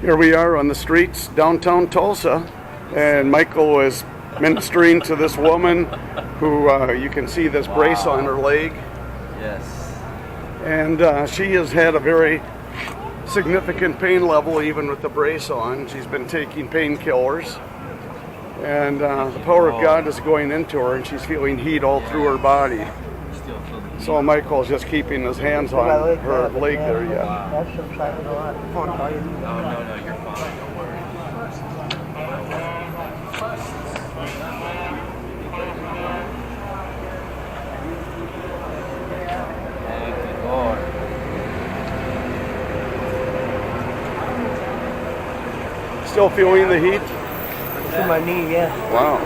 Here we are on the streets downtown Tulsa, and Michael is ministering to this woman who you can see this brace on her leg. Yes. And she has had a very significant pain level even with the brace on. She's been taking painkillers, and the power of God is going into her, and she's feeling heat all through her body. So Michael's just keeping his hands on her leg there yet. That's subsided a lot. No, you're fine. Don't worry. Thank you, Lord. Still feeling the heat? To my knee, yeah. Wow.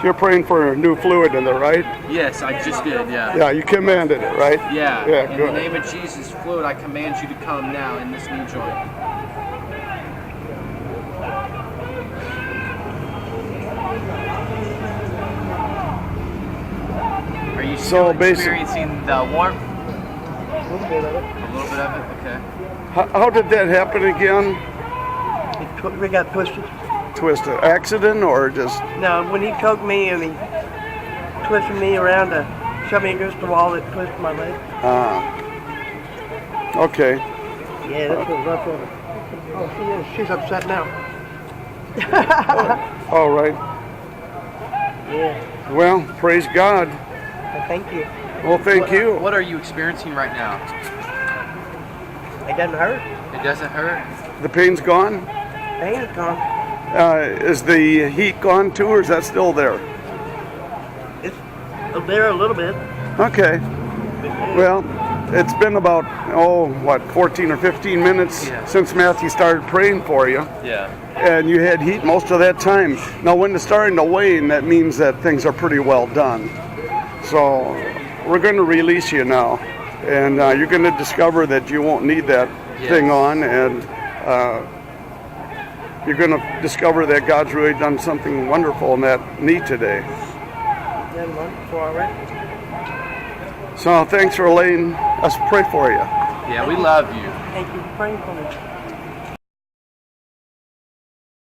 You're praying for new fluid in there, right? Yes, I just did, yeah. Yeah, you commanded it, right? Yeah, Yeah, in good. the name of Jesus, fluid, I command you to come now in this new joint. Are you still experiencing the warmth? A little bit of it. A little bit of it, okay. How did that happen again? We got twisted. Twisted accident or just? No, when he choked me and he twisted me around to shove me against the wall, it twisted my leg. Okay. Yeah, that's what rough on it. Oh, she is. She's upset now. All right. Yeah. Well, praise God. Thank you. Well, thank you. What are you experiencing right now? It doesn't hurt. It doesn't hurt? The pain's gone? Pain is gone. Is the heat gone too, or is that still there? It's there a little bit. Okay. Well, it's been about, 14 or 15 minutes since Matthew started praying for you. Yeah. And you had heat most of that time. Now, when it's starting to wane, that means that things are pretty well done. So, we're going to release you now. And you're going to discover that you won't need that thing on, and you're going to discover that God's really done something wonderful in that knee today. Done wonderful already. So thanks for letting us pray for you. Yeah, we love you. Thank you for praying for me.